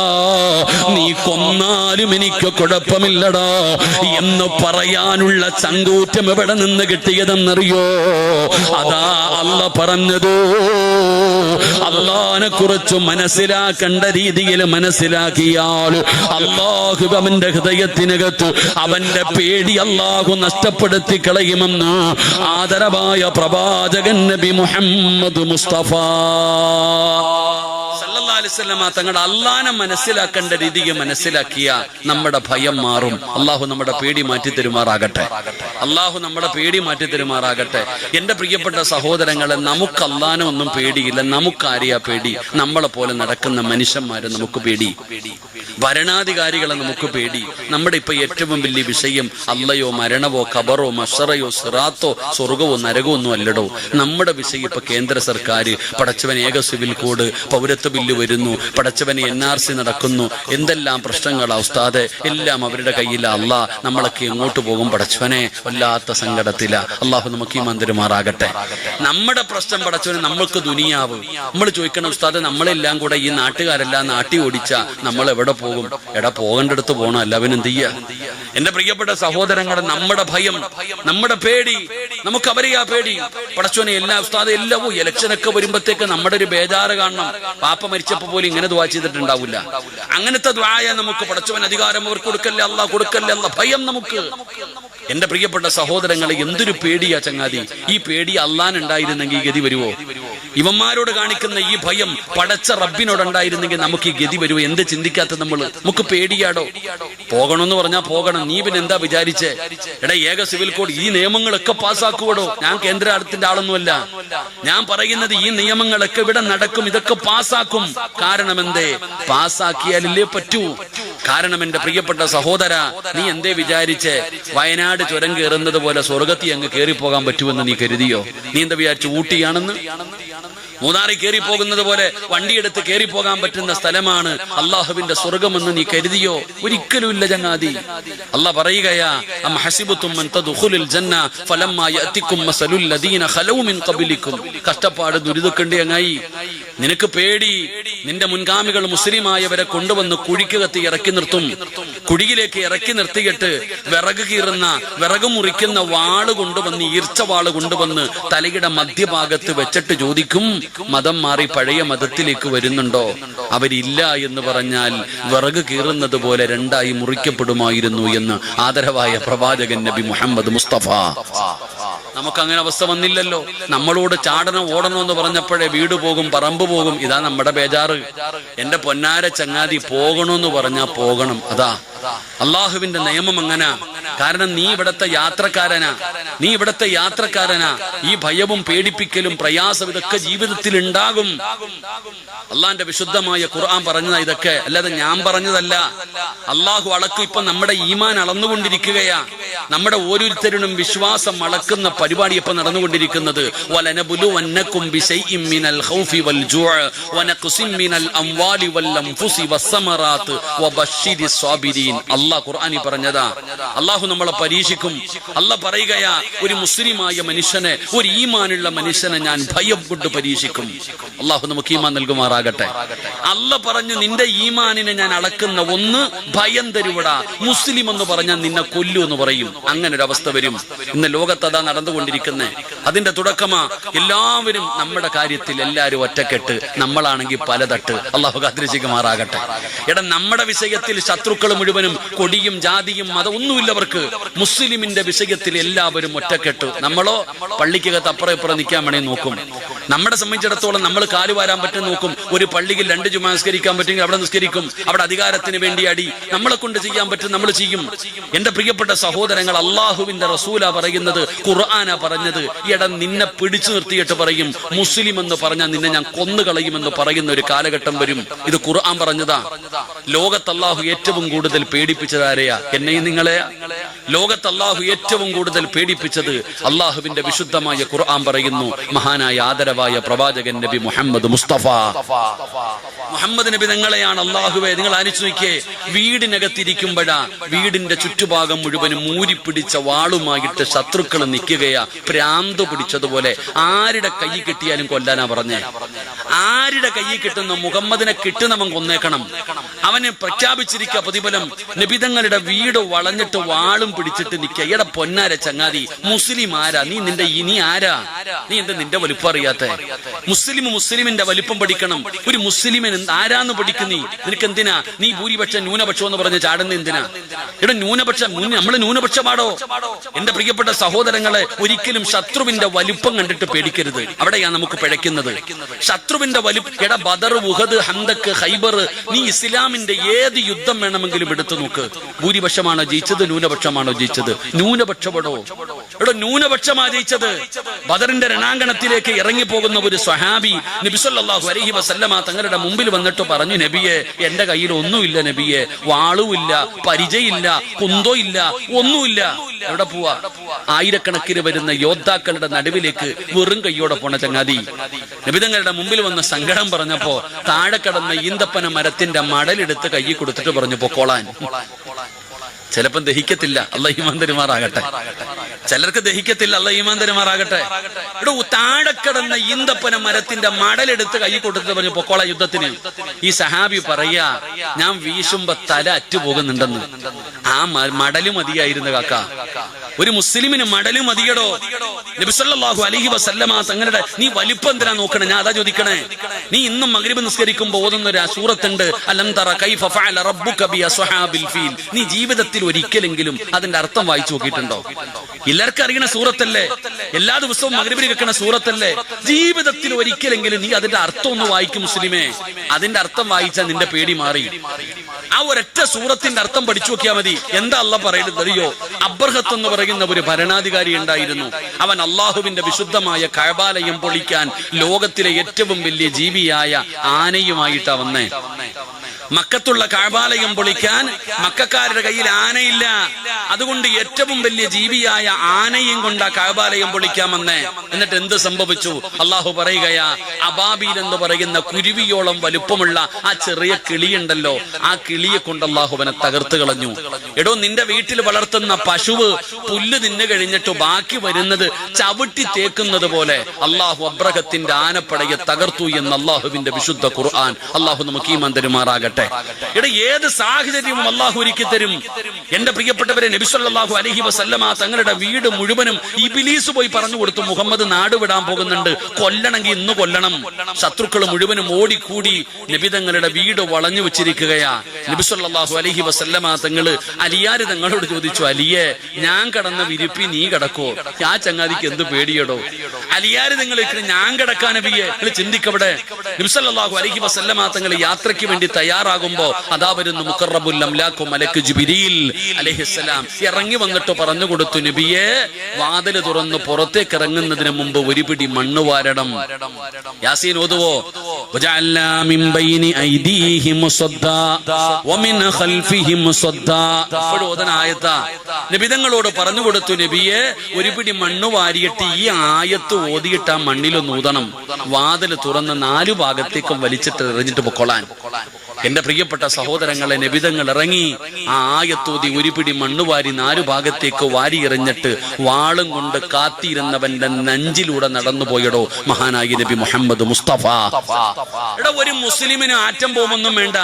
നീ കൊന്നാലും എനിക്ക് കുഴപ്പമില്ലടാ എന്ന് പറയാനുള്ള ചങ്കൂറ്റം എവിടെ നിന്ന് കിട്ടിയതെന്നറിയോ? അതാ അല്ല പറഞ്ഞത്, അള്ളാനെ കുറിച്ച് മനസ്സിലാക്കേണ്ട രീതിയിൽ മനസ്സിലാക്കിയാൽ അല്ലാഹു അവന്റെ ഹൃദയത്തിനകത്ത് അവന്റെ പേടി അല്ലാഹു നഷ്ടപ്പെടുത്തി കളയുമെന്ന് ആദരവായ പ്രവാചകൻ നബി മുഹമ്മദ് മുസ്തഫ സല്ലല്ലാഹു അലൈഹി വസല്ലം തങ്ങളുടെ അള്ളാനെ മനസ്സിലാക്കേണ്ട രീതിയെ മനസ്സിലാക്കിയ നമ്മുടെ ഭയം മാറും. അള്ളാഹു നമ്മുടെ പേടി മാറ്റി തരുമാറാകട്ടെ. അള്ളാഹു നമ്മുടെ പേടി മാറ്റി തരുമാറാകട്ടെ. എന്റെ പ്രിയപ്പെട്ട സഹോദരങ്ങളെ, നമുക്ക് അള്ളാനെ ഒന്നും പേടിയില്ല. നമുക്കാരെയാ പേടി? നമ്മളെ പോലെ നടക്കുന്ന മനുഷ്യന്മാരെ നമുക്ക് പേടി, ഭരണാധികാരികളെ നമുക്ക് പേടി. നമ്മുടെ ഇപ്പൊ ഏറ്റവും വലിയ വിഷയം അള്ളയോ മരണവോ ഖബറോ മഷറയോ സിറാത്തോ സ്വർഗവോ നരകമോ ഒന്നും അല്ലടോ. നമ്മുടെ വിഷയം ഇപ്പൊ കേന്ദ്ര സർക്കാർ, പടച്ചവൻ ഏക സിവിൽ കോഡ്, പൗരത്വ ബില്ല് വരുന്നു, പടച്ചവന് NRC നടക്കുന്നു, എന്തെല്ലാം പ്രശ്നങ്ങളാ ഉസ്താദെ, എല്ലാം അവരുടെ കയ്യിലാ. അല്ലാ, നമ്മളൊക്കെ എങ്ങോട്ട് പോകും പടച്ചവനെ? വല്ലാത്ത സങ്കടത്തില. അള്ളാഹു നമുക്ക് ഈ മന്ദിരമാറാകട്ടെ. നമ്മുടെ പ്രശ്നം പടച്ചവന്, നമ്മൾക്ക് ദുനിയാവ്. നമ്മൾ ചോദിക്കണം, ഉസ്താദെ നമ്മളെല്ലാം കൂടെ ഈ നാട്ടുകാരെല്ലാം നാട്ടി ഓടിച്ച നമ്മൾ എവിടെ പോകും? എടാ, പോകേണ്ടടുത്ത് പോകണം, എല്ലാവരും എന്ത് ചെയ്യാ? എന്റെ പ്രിയപ്പെട്ട സഹോദരങ്ങളെ, നമ്മുടെ ഭയം, നമ്മുടെ പേടി, നമുക്ക് അവരെയാ പേടി. പടച്ചവനെ എല്ലാ ഉസ്താദെ എല്ലാവോ ഇലക്ഷനൊക്കെ വരുമ്പോഴത്തേക്ക് നമ്മുടെ ഒരു ബേജാറ് കാണണം. പാപ്പ മരിച്ചപ്പോ പോലും ഇങ്ങനെ ദുആ ചെയ്തിട്ടുണ്ടാവില്ല. അങ്ങനത്തെ ദുആയ നമുക്ക് പടച്ചവൻ അധികാരം അവർക്ക് കൊടുക്കല്ലേ, അല്ലാഹ് കൊടുക്കല്ലേ, അല്ലാഹ് ഭയം നമുക്ക്. എന്റെ പ്രിയപ്പെട്ട സഹോദരങ്ങളെ, എന്തൊരു പേടിയാ ചങ്ങാതി. ഈ പേടി അള്ളാനുണ്ടായിരുന്നെങ്കിൽ ഈ ഗതി വരുവോ? ഇവന്മാരോട് കാണിക്കുന്ന ഈ ഭയം പടച്ച റബ്ബിനോടുണ്ടായിരുന്നെങ്കിൽ നമുക്ക് ഈ ഗതി വരുവോ? എന്ത് ചിന്തിക്കാത്ത നമുക്ക് പേടിയാടോ? പോകണമെന്ന് പറഞ്ഞാൽ പോകണം. നീ പിന്നെ എന്താ വിചാരിച്ചേ? എടാ, ഏക സിവിൽ കോഡ്, ഈ നിയമങ്ങളൊക്കെ പാസ്സാക്കുവടോ. ഞാൻ കേന്ദ്ര അടുത്തിന്റെ ആളൊന്നുമല്ല. ഞാൻ പറയുന്നത് ഈ നിയമങ്ങളൊക്കെ ഇവിടെ നടക്കും, ഇതൊക്കെ പാസ്സാക്കും. കാരണം എന്തേ? പാസ്സാക്കിയാലല്ലേ പറ്റൂ. കാരണം എന്റെ പ്രിയപ്പെട്ട സഹോദര, നീ എന്തേ വിചാരിച്ചേ വയനാട് ചുരം കയറുന്നത് പോലെ സ്വർഗത്തിൽ അങ്ങ് കയറിപ്പോകാൻ പറ്റുമെന്ന് നീ കരുതിയോ? നീ എന്താ വിചാരിച്ചു ഊട്ടിയാണെന്ന്? മൂന്നാറി കയറി പോകുന്നത് പോലെ വണ്ടിയെടുത്ത് കയറി പോകാൻ പറ്റുന്ന സ്ഥലമാണ് അള്ളാഹുവിന്റെ സ്വർഗമെന്ന് നീ കരുതിയോ? ഒരിക്കലും ഇല്ല ചങ്ങാതി. അള്ളാഹ് പറയുകയാ, അം ഹസിബതും അൻ തദ്ഖുലുൽ ജന്ന ഫലമ്മാ യഅതികും മസലുൽ ലദീന ഖലൂ മിൻ ഖബലികും. കഷ്ടപ്പാട് ദുരിതക്കണ്ടി അങ്ങായി. നിനക്ക് പേടി, നിന്റെ മുൻഗാമികൾ മുസ്ലിമായവരെ കൊണ്ടുവന്ന് കുഴിക്കകത്ത് ഇറക്കി നിർത്തും. കുഴിയിലേക്ക് ഇറക്കി നിർത്തിയിട്ട് വിറക് കീറുന്ന, വിറക് മുറിക്കുന്ന വാള് കൊണ്ടുവന്ന്, ഈർച്ച വാള് കൊണ്ടുവന്ന് തലയുടെ മധ്യഭാഗത്ത് വെച്ചിട്ട് ചോദിക്കും, മതം മാറി പഴയ മതത്തിലേക്ക് വരുന്നുണ്ടോ? അവരില്ല എന്ന് പറഞ്ഞാൽ വിറക് കീറുന്നത് പോലെ രണ്ടായി മുറിക്കപ്പെടുമായിരുന്നു എന്ന് ആദരവായ പ്രവാചകൻ നബി മുഹമ്മദ് മുസ്തഫ. നമുക്കങ്ങനെ അവസ്ഥ വന്നില്ലല്ലോ. നമ്മളോട് ചാടണം ഓടണം എന്ന് പറഞ്ഞപ്പോഴേ വീട് പോകും, പറമ്പ് പോകും. ഇതാ നമ്മുടെ ബേജാറ്. എന്റെ പൊന്നാര ചങ്ങാതി, പോകണമെന്ന് പറഞ്ഞാ പോകണം. അതാ അള്ളാഹുവിന്റെ നിയമം അങ്ങനെ. കാരണം നീ ഇവിടത്തെ യാത്രക്കാരനാ, നീ ഇവിടത്തെ യാത്രക്കാരനാ. ഈ ഭയവും പേടിപ്പിക്കലും പ്രയാസം ഇതൊക്കെ ജീവിതത്തിൽ ഉണ്ടാകും. അള്ളാന്റെ വിശുദ്ധമായ ഖുർആൻ പറഞ്ഞതാ ഇതൊക്കെ, അല്ലാതെ ഞാൻ പറഞ്ഞതല്ല. അള്ളാഹു അളക്കും. ഇപ്പൊ നമ്മുടെ ഈമാൻ അളന്നുകൊണ്ടിരിക്കുകയാ. നമ്മുടെ ഓരോരുത്തരും വിശ്വാസം അളക്കുന്ന പരിപാടി ഇപ്പൊ നടന്നുകൊണ്ടിരിക്കുന്നത്. വലനബുലുവന്നകും ബിശൈഇൻ മിനൽ ഖൗഫി വൽ ജൂഅ വനഖ്സിൻ മിനൽ അംവാലി വൽ അൻഫുസി വസ്സമറാത്ത് വബശ്ശിരിസ് സ്വാബിരീൻ. അല്ലാഹ് ഖുർആനിൽ പറഞ്ഞതാ. അല്ലാഹു നമ്മളെ പരീക്ഷിക്കും. അല്ലാഹ് പറയുകയാ, ഒരു മുസ്ലിമായ മനുഷ്യനെ, ഒരു ഈമാനുള്ള മനുഷ്യനെ ഞാൻ ഭയം കൊണ്ട് പരീക്ഷിക്കും. അല്ലാഹു നമുക്ക് ഈമാൻ നൽകുമാറാകട്ടെ. അല്ലാഹ് പറഞ്ഞു, നിന്റെ ഈമാനിനെ ഞാൻ അളക്കുന്ന ഒന്ന് ഭയം തരുവടാ. മുസ്ലിം എന്ന് പറഞ്ഞാൽ നിന്നെ കൊല്ലു എന്ന് പറയും. അങ്ങനെ ഒരു അവസ്ഥ വരും. ഇന്ന് ലോകത്ത് അതാ നടന്നുകൊണ്ടിരിക്കുന്നേ. അതിന്റെ തുടക്കമാ. എല്ലാവരും നമ്മുടെ കാര്യത്തിൽ എല്ലാവരും ഒറ്റക്കെട്ട്, നമ്മളാണെങ്കിൽ പലതട്ട്. അല്ലാഹു കാത്തിരക്ഷിക്കുമാറാകട്ടെ. എടാ, നമ്മുടെ വിഷയത്തിൽ ശത്രുക്കൾ മുഴുവനും കൊടിയും ജാതിയും മതം ഒന്നുമില്ലവർക്ക്. മുസ്ലിമിന്റെ വിഷയത്തിൽ എല്ലാവരും ഒറ്റക്കെട്ട്. നമ്മളോ പള്ളിക്കകത്ത് അപ്പുറം ഇപ്പുറം നിൽക്കാൻ വേണേ നോക്കും. നമ്മളെ സംബന്ധിച്ചിടത്തോളം നമ്മൾ കാലുവാരാൻ പറ്റും നോക്കും. ഒരു പള്ളിയിൽ 2 ജുമാ നിസ്കരിക്കാൻ പറ്റുമെങ്കിൽ അവിടെ നിസ്കരിക്കും. അവിടെ അധികാരത്തിന് വേണ്ടി അടി നമ്മളെ കൊണ്ട് ചെയ്യാൻ പറ്റും, നമ്മൾ ചെയ്യും. എന്റെ പ്രിയപ്പെട്ട സഹോദരങ്ങൾ, അള്ളാഹുവിന്റെ റസൂല പറയുന്നത്, ഖുർആനാ പറഞ്ഞത്. നിന്നെ പിടിച്ചു നിർത്തിയിട്ട് പറയും, മുസ്ലിം എന്ന് പറഞ്ഞാൽ നിന്നെ ഞാൻ കൊന്നുകളയുമെന്ന് പറയുന്ന ഒരു കാലഘട്ടം വരും. ഇത് ഖുർആൻ പറഞ്ഞതാ. ലോകത്ത് അള്ളാഹു ഏറ്റവും കൂടുതൽ പേടിപ്പിച്ചത് ആരെയാ? എന്നെയും നിങ്ങളെയാ. ലോകത്ത് അള്ളാഹു ഏറ്റവും കൂടുതൽ പേടിപ്പിച്ചത് അള്ളാഹുവിന്റെ വിശുദ്ധമായ ഖുർആൻ പറയുന്നു. മഹാനായ ആദരവായ പ്രവാചകൻ നബി മുഹമ്മദ് മുസ്തഫ മുഹമ്മദ് നബി നിങ്ങളെയാണ് അള്ളാഹുവെ. നിങ്ങൾ ആലോചിച്ച് നോക്കിയേ, വീടിനകത്തിരിക്കുമ്പോഴാ വീടിന്റെ ചുറ്റുഭാഗം മുഴുവനും മൂരിപ്പിടിച്ച വാളുമായിട്ട് ശത്രുക്കൾ നിൽക്കുകയാ, പ്രാന്ത് പിടിച്ചതുപോലെ. ആരുടെ കൈ കിട്ടിയാലും കൊല്ലാനാ പറഞ്ഞേ. ആരുടെ കൈ കിട്ടുന്ന മുഹമ്മദിനെ കിട്ടുന്നവൻ കൊന്നേക്കണം. അവന് പ്രഖ്യാപിച്ചിരിക്കുക പ്രതിഫലം. നബിതങ്ങളുടെ വീട് വളഞ്ഞിട്ട് വാളും പിടിച്ചിട്ട് നിൽക്കുക. എടാ പൊന്നാര ചങ്ങാതി, മുസ്ലിം ആരാ? നീ ആരാ? നീ എന്താ നിന്റെ വലുപ്പം അറിയാത്ത? മുസ്ലിമിന്റെ വലിപ്പം പഠിക്കണം. ഒരു മുസ്ലിമിന് ആരാന്ന് പഠിക്കുന്നീ? നിനക്ക് എന്തിനാ നീ ഭൂരിപക്ഷം ന്യൂനപക്ഷം എന്ന് പറഞ്ഞ് ചാടുന്ന എന്തിനാ? ഇവിടെ ന്യൂനപക്ഷം, നമ്മള് ന്യൂനപക്ഷമാടോ? എന്റെ പ്രിയപ്പെട്ട സഹോദരങ്ങളെ, ഒരിക്കലും ശത്രുവിന്റെ വലിപ്പം കണ്ടിട്ട് പേടിക്കരുത്. അവിടെയാ നമുക്ക് പിഴയ്ക്കുന്നത്. ശത്രുവിന്റെ വലിപ്പം. എടാ ബദർ, ഉഹദ്, ഹന്തക്ക്, ഖൈബർ, നീ ഇസ്ലാമിന്റെ ഏത് യുദ്ധം വേണമെങ്കിലും എടുത്തു നോക്ക്. ഭൂരിപക്ഷമാണോ ജയിച്ചത്? ന്യൂനപക്ഷമാണോ ജയിച്ചത്? ന്യൂനപക്ഷപ്പെടോ? ഇവിടെ ന്യൂനപക്ഷമാ ജയിച്ചത്. ബദറിന്റെ രണാങ്കണത്തിലേക്ക് ഇറങ്ങി പോകുന്ന ഒരു സ്വഹാബി നബി സല്ലല്ലാഹു അലൈഹി വസല്ലമ തങ്ങളുടെ മുമ്പിൽ വന്നിട്ട് പറഞ്ഞു, നബിയെ, എന്റെ കയ്യിൽ ഒന്നുമില്ല നബിയെ. വാളുമില്ല, പരിചയില്ല, കുന്തോ ഇല്ല, ഒന്നുമില്ല. എവിടെ പോവാ? ആയിരക്കണക്കിന് വരുന്ന യോദ്ധാക്കളുടെ നടുവിലേക്ക് വെറും കയ്യോടെ പോണ ചങ്ങാതി. നബിതങ്ങളുടെ മുമ്പിൽ വന്ന സങ്കടം പറഞ്ഞപ്പോ താഴെ കിടന്ന ഈന്തപ്പന മരത്തിന്റെ മടലെടുത്ത് കൈ കൊടുത്തിട്ട് പറഞ്ഞു, പൊക്കോളാൻ. ചിലപ്പം ദഹിക്കത്തില്ല, അല്ലാഹു ഈമാൻ തരുമാറാകട്ടെ. ചിലർക്ക് ദഹിക്കത്തില്ല, അല്ലാഹു ഈമാൻ തരുമാറാകട്ടെ. ഇവിടെ താഴെ കിടന്ന ഈന്തപ്പന മരത്തിന്റെ മടലെടുത്ത് കൈ കൊടുത്തിട്ട് പറഞ്ഞു, പൊക്കോളാൻ യുദ്ധത്തിന്. ഈ സഹാബി പറയാ, ഞാൻ വീശുമ്പോ തല അറ്റുപോകുന്നുണ്ടെന്ന്. ആ മടല് മതിയായിരുന്നു കാക്ക. ഒരു മുസ്ലിമിന് മടല് മതിയടോ. നബി സല്ലല്ലാഹു അലൈഹി വസല്ലമ തങ്ങളുടെ നീ വലിപ്പം എന്തിനാ നോക്കണേ? ഞാൻ അതാ ചോദിക്കണേ. നീ ഇന്നും മഗ്രിബ് നിസ്കരിക്കുമ്പോൾ ഓതുന്ന ഒരു സൂറത്തുണ്ട്, അലം തറ കൈഫ ഫഅല റബ്ബുക ബി അസ്ഹാബിൽ ഫീൽ. നീ ജീവിതത്തിൽ ഒരിക്കലെങ്കിലും അതിന്റെ അർത്ഥം വായിച്ചു നോക്കിയിട്ടുണ്ടോ? എല്ലാവർക്കും അറിയണ സൂറത്തല്ലേ? എല്ലാ ദിവസവും മഗ്രിബിന് കേൾക്കണ സൂറത്തല്ലേ? ജീവിതത്തിൽ ഒരിക്കലെങ്കിലും നീ അതിന്റെ അർത്ഥം ഒന്ന് വായിക്കും മുസ്ലിമേ. അതിന്റെ അർത്ഥം വായിച്ചാൽ നിന്റെ പേടി മാറി. ആ ഒരൊറ്റ സൂറത്തിന്റെ അർത്ഥം പഠിച്ചു നോക്കിയാൽ മതി. എന്താ അള്ളാഹ് പറയുന്നത് അറിയോ? അബ്രഹത്ത് എന്ന് പറയുന്ന ഒരു ഭരണാധികാരി ഉണ്ടായിരുന്നു. അവൻ അള്ളാഹുവിന്റെ വിശുദ്ധമായ കഅബാലയം പൊളിക്കാൻ ലോകത്തിലെ ഏറ്റവും വലിയ ജീവിയായ ആനയുമായിട്ടാ വന്നേ. മക്കത്തുള്ള കഅബാലയം പൊളിക്കാൻ മക്കക്കാരുടെ കയ്യിൽ ആനയില്ല. അതുകൊണ്ട് ഏറ്റവും വലിയ ജീവിയായ ആനയും കൊണ്ട് കഅബാലയം പൊളിക്കാൻ വന്നേ. എന്നിട്ട് എന്ത് സംഭവിച്ചു? അള്ളാഹു പറയുകയാ, അബാബീൽ എന്ന് പറയുന്ന കുരുവിയോളം വലുപ്പമുള്ള ആ ചെറിയ കിളിയുണ്ടല്ലോ, ആ കിളിയെ കൊണ്ട് അള്ളാഹുവിനെ തകർത്ത് കളഞ്ഞു. എടോ, നിന്റെ വീട്ടിൽ വളർത്തുന്ന പശുവ് പുല്ല് തിന്നു കഴിഞ്ഞിട്ട് ബാക്കി വരുന്നത് ചവിട്ടി തേക്കുന്നത് പോലെ അള്ളാഹു അബ്രഹത്തിന്റെ ആനപ്പടയെ തകർത്തു എന്ന് അള്ളാഹുവിന്റെ വിശുദ്ധ ഖുർആൻ. അള്ളാഹു നമുക്ക് ഈമാൻ തരുമാറാകട്ടെ. ഇവിടെ ഏത് സാഹചര്യവും അള്ളാഹു ഒരുക്കി തരും. എന്റെ പ്രിയപ്പെട്ടവരെ, നബി സല്ലല്ലാഹു അലൈഹി വസല്ലമ തങ്ങളുടെ വീട് മുഴുവനും ഇബ്ലീസ് പോയി പറഞ്ഞു കൊടുത്തു, മുഹമ്മദ് നാട് വിടാൻ പോകുന്നുണ്ട്, കൊല്ലണമെങ്കിൽ ഇന്ന് കൊല്ലണം. ശത്രുക്കൾ മുഴുവനും ഓടിക്കൂടി നബി തങ്ങളുടെ വീട് വളഞ്ഞു വെച്ചിരിക്കുകയാ. നബി സല്ലല്ലാഹു അലൈഹി വസല്ലമ തങ്ങള് അലിയാര് തങ്ങളോട് ചോദിച്ചു, അലിയെ, ഞാൻ കടന്ന വിരിപ്പി നീ കിടക്കോ? ആ ചങ്ങാതിക്ക് എന്ത് പേടിയടോ? അലിയാര് നിങ്ങൾ ഞാൻ കിടക്കാൻ നബിയെ? ചിന്തിക്കവിടെ. നബി സല്ലല്ലാഹു അലൈഹി വസല്ലമ തങ്ങൾ യാത്രയ്ക്ക് വേണ്ടി തയ്യാറാകുമ്പോ അതാ വരുന്നു മുഖറബുൽ അംലാഖു മലക്ക് ജിബ്രീൽ അലൈഹിസ്സലാം. ഇറങ്ങി വന്നിട്ട് പറഞ്ഞു കൊടുത്തു, നബിയെ, വാതിൽ തുറന്ന് പുറത്തേക്ക് ഇറങ്ങുന്നതിന് മുമ്പ് ഒരു പിടി മണ്ണ് വാരണം. യാസീൻ ഓതുവോ? വജഅൽനാ മിൻ ബൈനി ഐദീഹിം സദ്ദാ വമിൻ ഖൽഫിഹിം സദ്ദാ. ഇപ്പോൾ ഓതന ആയത്താ. നബിതങ്ങളോട് പറഞ്ഞു കൊടുത്തു, നബിയെ, ഒരു പിടി മണ്ണ് വാരിയിട്ട് ഈ ആയത്ത് ഓതിയിട്ട് ആ മണ്ണിലൊന്ന് ഊതണം. വാതിൽ തുറന്ന് 4 ഭാഗത്തേക്കും വലിച്ചിട്ട് എറിഞ്ഞിട്ട് പൊക്കോളാൻ. എന്റെ പ്രിയപ്പെട്ട സഹോദരങ്ങളെ, നബിതങ്ങൾ ഇറങ്ങി ആ ആയത്തോതി ഒരു പിടി മണ്ണുവാരി 4 ഭാഗത്തേക്ക് വാരി എറിഞ്ഞിട്ട് വാളും കൊണ്ട് കാത്തിരുന്നവന്റെ നെഞ്ചിലൂടെ നടന്നു പോയടോ മഹാനായി നബി മുഹമ്മദ് മുസ്തഫ. എടാ, ഒരു മുസ്ലിമിന് ആറ്റം ബോംബൊന്നും വേണ്ട.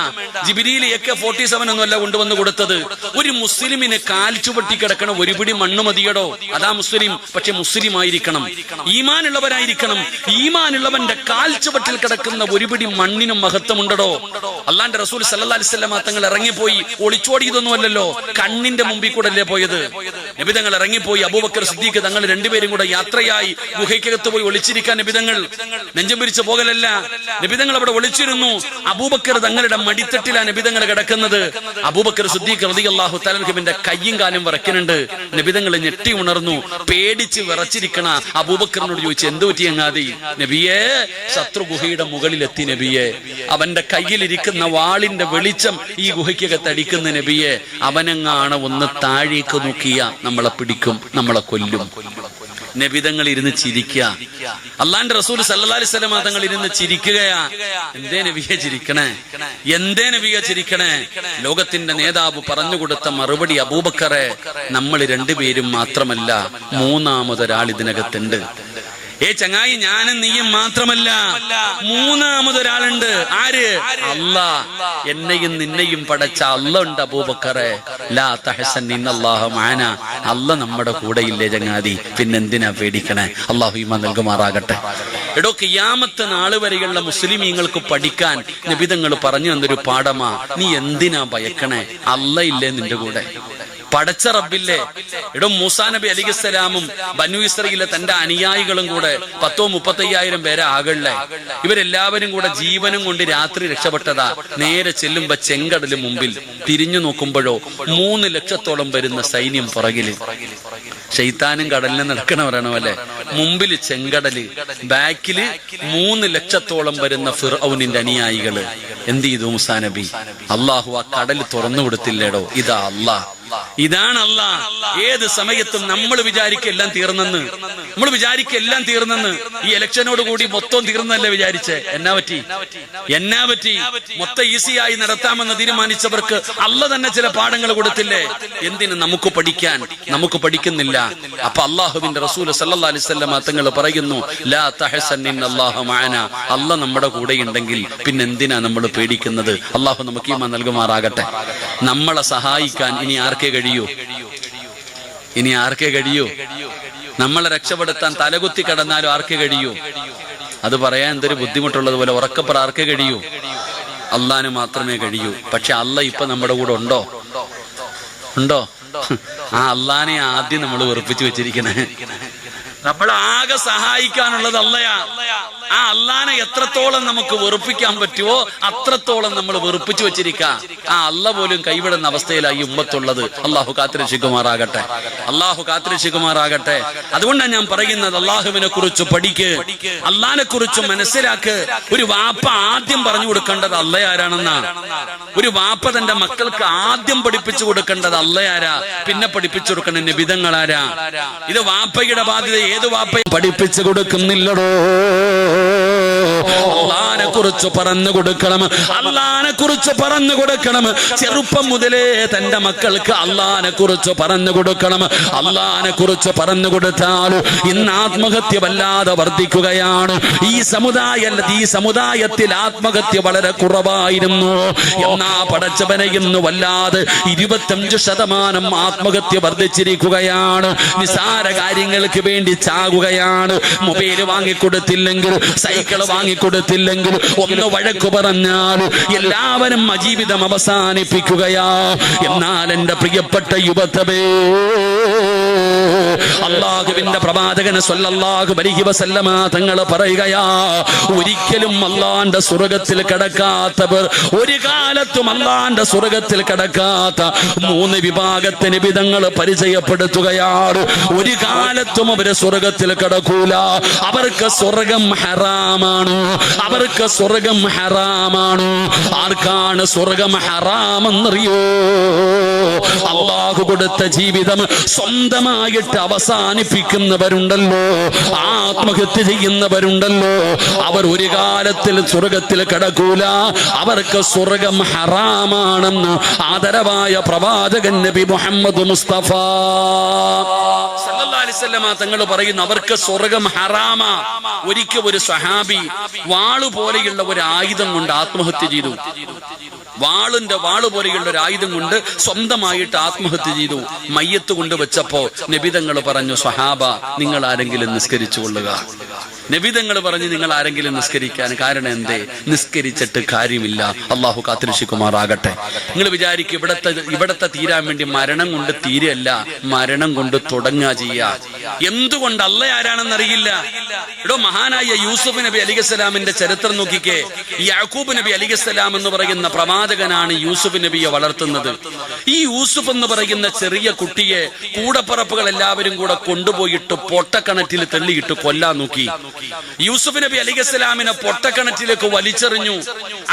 ജിബ്രീൽ AK-47 ഒന്നുമല്ല കൊണ്ടുവന്ന് കൊടുത്തത്. ഒരു മുസ്ലിമിന് കാൽ ചുവട്ടി കിടക്കണം ഒരു പിടി മണ്ണ് മതിയടോ. അതാ മുസ്ലിം. പക്ഷെ മുസ്ലിം ആയിരിക്കണം, ഈമാനുള്ളവരായിരിക്കണം. ഈമാനുള്ളവന്റെ കാൽ ചുവട്ടിൽ കിടക്കുന്ന ഒരു പിടി മണ്ണിനും മഹത്വമുണ്ടോ? അല്ലാണ്ട് അള്ളാന്റെ റസൂൽ സല്ലല്ലാഹു അലൈഹി വസല്ലം തങ്ങൾ ഇറങ്ങിപ്പോയി. ഒളിച്ചോടിയതൊന്നുമല്ലല്ലോ, കണ്ണിന്റെ മുമ്പിൽ കൂടെ അല്ലേ പോയത്. നബി തങ്ങൾ ഇറങ്ങിപ്പോയി. അബൂബക്കർ സിദ്ദീഖ് തങ്ങൾ രണ്ടുപേരും കൂടെ യാത്രയായി ഗുഹയ്ക്കകത്ത് പോയി ഒളിച്ചിരിക്കാൻ നബി തങ്ങൾ നെഞ്ചം പിരിച്ച് പോകലല്ല. നബി തങ്ങൾ അവിടെ ഒളിച്ചിരുന്നു. അബൂബക്കർ തങ്ങളുടെ മടിത്തട്ടിലാണ് നബി തങ്ങൾ കിടക്കുന്നത്. അബൂബക്കർ സിദ്ദീഖ് റളിയല്ലാഹു തആല അൻഹുവിന്റെ കയ്യും കാലും വിറയ്ക്കുന്നുണ്ട്. നബി തങ്ങൾ ഞെട്ടി ഉണർന്നു. പേടിച്ച് വിറച്ചിരിക്കണ അബൂബക്കറിനോട് ചോദിച്ചു, എന്തു പറ്റി അങ്ങാതി? നബിയെ, ശത്രു ഗുഹയുടെ മുകളിലെത്തി നബിയെ. അവന്റെ കയ്യിലിരിക്കുന്ന വാളിന്റെ വെളിച്ചം ഈ ഗുഹയ്ക്കകത്ത് അടിക്കുന്ന നബിയെ. അവനെങ്ങാണ് ഒന്ന് താഴേക്ക് നോക്കിയ നമ്മളെ പിടിക്കും, നമ്മളെ കൊല്ലും. നബിതങ്ങൾ ഇരുന്ന് ചിരിക്കുക. അള്ളാന്റെ റസൂൽ സല്ലല്ലാഹു അലൈഹി വസല്ലം തങ്ങൾ ഇരുന്ന് ചിരിക്കുകയാ. എന്തേ നബിയെ ചിരിക്കണേ? എന്തേ നബിയെ ചിരിക്കണേ? ലോകത്തിന്റെ നേതാവ് പറഞ്ഞുകൊടുത്ത മറുപടി, അബൂബക്കറെ, നമ്മൾ രണ്ടുപേരും മാത്രമല്ല, മൂന്നാമതൊരാൾ ഇതിനകത്തുണ്ട്. ചങ്ങായി, ഞാനും നീയും മാത്രമല്ല, മൂന്നാമതൊരാളുണ്ട്. ആര്? അല്ലാ. എന്നെയും നിന്നെയും പടച്ച അല്ല ഉണ്ട് അബൂബക്കറെ. ലാ തഹസൻ ഇന്നല്ലാഹു മഅന. അല്ല നമ്മുടെ കൂടെയില്ലേ ചങ്ങാതി, പിന്നെന്തിനാ പേടിക്കണേ? അല്ലാഹു ഈമാൻ നൽകുമാറാകട്ടെ. എടോ, ഖിയാമത്ത് നാൾ വരെയുള്ള മുസ്ലിമീങ്ങൾക്ക് പഠിക്കാൻ നബിതങ്ങൾ പറഞ്ഞു തന്നൊരു പാഠമാ. നീ എന്തിനാ ഭയക്കണേ? അല്ല ഇല്ലേ നിന്റെ കൂടെ? പടച്ച റബ്ബില്ലേ? എടോ, മൂസാ നബി അലൈഹിസ്സലാമും ബനു ഇസ്രായേലിലെ തന്റെ അനുയായികളും കൂടെ 10,000-35,000 പേരെ ആകല്ലേ. ഇവരെല്ലാവരും കൂടെ ജീവനും കൊണ്ട് രാത്രി രക്ഷപ്പെട്ടതാ. നേരെ ചെല്ലുമ്പോ ചെങ്കടല് മുമ്പിൽ, തിരിഞ്ഞു നോക്കുമ്പോഴോ 3 ലക്ഷത്തോളം വരുന്ന സൈന്യം പുറകില്. ശൈത്താനും കടലിനെ നടക്കണവരാണോ അല്ലെ? മുമ്പില് ചെങ്കടല്, ബാക്കില് 3 ലക്ഷത്തോളം വരുന്ന ഫിർഔനിന്റെ അനുയായികള്. എന്ത് ചെയ്തു മൂസാ നബി? അള്ളാഹു ആ കടല് തുറന്നു കൊടുത്തില്ലേടോ. ഇതാ അള്ളാഹ്, ഇതാണ് അള്ളാഹ്. ഏത് സമയത്തും നമ്മൾ വിചാരിക്കും എല്ലാം തീർന്നെന്ന്. നമ്മൾ വിചാരിക്കും എല്ലാം തീർന്നെന്ന്. ഈ ഇലക്ഷനോട് കൂടി മൊത്തം തീർന്നല്ലേ വിചാരിച്ചേ? എന്നാ പറ്റി? മൊത്തം ഈസിയായി നടത്താമെന്ന് തീരുമാനിച്ചവർക്ക് അള്ള തന്നെ ചില പാഠങ്ങൾ കൊടുത്തില്ലേ? എന്തിന്? നമുക്ക് പഠിക്കാൻ. നമുക്ക് പഠിക്കുന്നില്ല. അപ്പൊ അള്ളാഹുവിന്റെ റസൂൽ സല്ലല്ലാഹു അലൈഹി വസല്ലം തങ്ങൾ പറയുന്നു, ലാ തഹസൻ ഇന്നല്ലാഹു മഅന. അള്ള നമ്മുടെ കൂടെ ഉണ്ടെങ്കിൽ പിന്നെ എന്തിനാ നമ്മൾ പേടിക്കുന്നത്? അള്ളാഹു നമുക്ക് ഈമാൻ നൽകുമാറാകട്ടെ. നമ്മളെ സഹായിക്കാൻ ഇനി ആർക്കേ കഴിയൂ? നമ്മളെ രക്ഷപ്പെടുത്താൻ തലകുത്തി കടന്നാലും ആർക്കേ കഴിയൂ? അത് പറയാൻ എന്തൊരു ബുദ്ധിമുട്ടുള്ളത് പോലെ ഉറക്കപ്പറ, ആർക്കേ കഴിയൂ? അള്ളാന് മാത്രമേ കഴിയൂ. പക്ഷെ അല്ല ഇപ്പൊ നമ്മുടെ കൂടെ ഉണ്ടോ? ആ അള്ളാനെ ആദ്യം നമ്മൾ വെറുപ്പിച്ചു വെച്ചിരിക്കണേ. നമ്മളാകെ സഹായിക്കാനുള്ളത് അല്ലയാ. ആ അള്ളാനെ എത്രത്തോളം നമുക്ക് വെറുപ്പിക്കാൻ പറ്റുമോ അത്രത്തോളം നമ്മൾ വെറുപ്പിച്ചു വെച്ചിരിക്കാം. ആ അല്ല പോലും കൈവിടുന്ന അവസ്ഥയിലായി ഉമ്മത്തുള്ളത്. അള്ളാഹു കാത്തിരക്ഷിക്കുമാറാകട്ടെ. അതുകൊണ്ടാണ് ഞാൻ പറയുന്നത്, അള്ളാഹുവിനെ കുറിച്ച് പഠിക്ക്, അള്ളാഹിനെ കുറിച്ച് മനസ്സിലാക്ക്. ഒരു വാപ്പ ആദ്യം പറഞ്ഞു കൊടുക്കേണ്ടത് അല്ലയാരാണെന്നാണ്. ഒരു വാപ്പ തന്റെ മക്കൾക്ക് ആദ്യം പഠിപ്പിച്ചു കൊടുക്കേണ്ടത് അല്ലയാരാ, പിന്നെ പഠിപ്പിച്ചു കൊടുക്കേണ്ട നബിതങ്ങളാരാ. ഇത് വാപ്പയുടെ ബാധ്യത. ഏത് വാപ്പയും പഠിപ്പിച്ചു കൊടുക്കുന്നില്ലടോ. അള്ളാഹിനെ കുറിച്ച് പറഞ്ഞു കൊടുക്കണം. ചെറുപ്പം മുതലേ തന്റെ മക്കൾക്ക് അള്ളാഹിനെ കുറിച്ച് പറഞ്ഞു കൊടുക്കണം. അള്ളാഹിനെ കുറിച്ച് പറഞ്ഞു കൊടുത്താൽ ഇന്ന് ആത്മഹത്യ വല്ലാതെ വർദ്ധിക്കുകയാണ്. ഈ സമുദായത്തിൽ ആത്മഹത്യ വളരെ കുറവായിരുന്നു. എന്നാ പടച്ചവനെ ഇന്ന് വല്ലാതെ 25% ആത്മഹത്യ വർദ്ധിച്ചിരിക്കുകയാണ്. നിസാര കാര്യങ്ങൾക്ക് വേണ്ടി ചാകുകയാണ്. മൊബൈൽ വാങ്ങിക്കൊടുത്തില്ലെങ്കിൽ, സൈക്കിൾ വാങ്ങിക്കൊടുത്തില്ലെങ്കിൽ, ഒന്ന് വഴക്കു പറഞ്ഞാൽ എല്ലാവരും ജീവിതം അവസാനിപ്പിക്കുകയാ. എന്നാൽ എന്റെ പ്രിയപ്പെട്ട യുവതവേ, അല്ലാഹുവിന്റെ പ്രവാചകൻ സ്വല്ലല്ലാഹു അലൈഹി വസല്ലമ തങ്ങൾ പറയുകയാ, ഒരിക്കലും അല്ലാഹുവിന്റെ സ്വർഗ്ഗത്തിൽ കടക്കാത്തവർ, ഒരു കാലത്തും അല്ലാഹുവിന്റെ സ്വർഗ്ഗത്തിൽ കടക്കാത്ത 3 വിഭാഗത്തെ നബി തങ്ങൾ പരിചയപ്പെടുത്തുകയാണ്. ഒരു കാലത്തും അവര് സ്വർഗ്ഗത്തിൽ കടക്കൂല. അവർക്ക് സ്വർഗ്ഗം ഹറാമാണ്. ആർക്കാണ് സ്വർഗ്ഗം ഹറാമെന്നറിയോ? അല്ലാഹു കൊടുത്ത ജീവിതം സ്വന്തമായിട്ട് അവസാനിപ്പിക്കുന്നവരുണ്ടല്ലോ, ആത്മഹത്യ ചെയ്യുന്നവരുണ്ടല്ലോ, അവർ ഒരു കാലത്തിൽ സ്വർഗ്ഗത്തിൽ കടക്കൂല. അവർക്ക് സ്വർഗ്ഗം ഹറാമാണെന്ന് ആദരവായ പ്രവാചകൻ നബി മുഹമ്മദ് മുസ്തഫ സല്ലല്ലാഹു അലൈഹി വസല്ലം തങ്ങൾ പറയുന്നു, അവർക്ക് സ്വർഗ്ഗം ഹറാമാ. ഒരിക്കൽ ഒരു സ്വഹാബി വാളു പോലെയുള്ള ഒരു ആയുധം കൊണ്ട് ആത്മഹത്യ ചെയ്തു. വാള് പോലെയുള്ള ഒരു ആയുധം കൊണ്ട് സ്വന്തമായിട്ട് ആത്മഹത്യ ചെയ്തു. മയ്യത്ത് കൊണ്ട് വെച്ചപ്പോ നബിതങ്ങൾ പറഞ്ഞു, സ്വഹാബ നിങ്ങൾ ആരെങ്കിലും നിസ്കരിച്ചു കൊള്ളുക. നബിതങ്ങൾ പറഞ്ഞു, നിങ്ങൾ ആരെങ്കിലും നിസ്കരിക്കാൻ. കാരണം എന്തേ? നിസ്കരിച്ചിട്ട് കാര്യമില്ല. അള്ളാഹു കാത്തിരക്ഷിക്കുമാറാകട്ടെ. നിങ്ങൾ വിചാരിക്കും ഇവിടത്തെ തീരാൻ വേണ്ടി മരണം കൊണ്ട് തീരല്ല, മരണം കൊണ്ട് തുടങ്ങുക ചെയ്യാ. എന്തുകൊണ്ട്? അല്ല ആരാണെന്ന് അറിയില്ല. ഇവിടെ മഹാനായ യൂസുഫ് നബി അലിഖിസ്സലാമിന്റെ ചരിത്രം നോക്കിക്കേ. യാക്കൂബ് നബി അലിഖിസ്സലാം എന്ന് പറയുന്ന പ്രവാചകനാണ് യൂസുഫ് നബിയെ വളർത്തുന്നത്. ഈ യൂസുഫ് എന്ന് പറയുന്ന ചെറിയ കുട്ടിയെ കൂടപ്പറപ്പുകൾ എല്ലാവരും കൂടെ കൊണ്ടുപോയിട്ട് പൊട്ടക്കണറ്റിൽ തള്ളിയിട്ട് കൊല്ലാൻ നോക്കി. യൂസുഫ് നബി അലിഖിസ്സലാമിനെ പൊട്ടക്കണറ്റിലേക്ക് വലിച്ചെറിഞ്ഞു.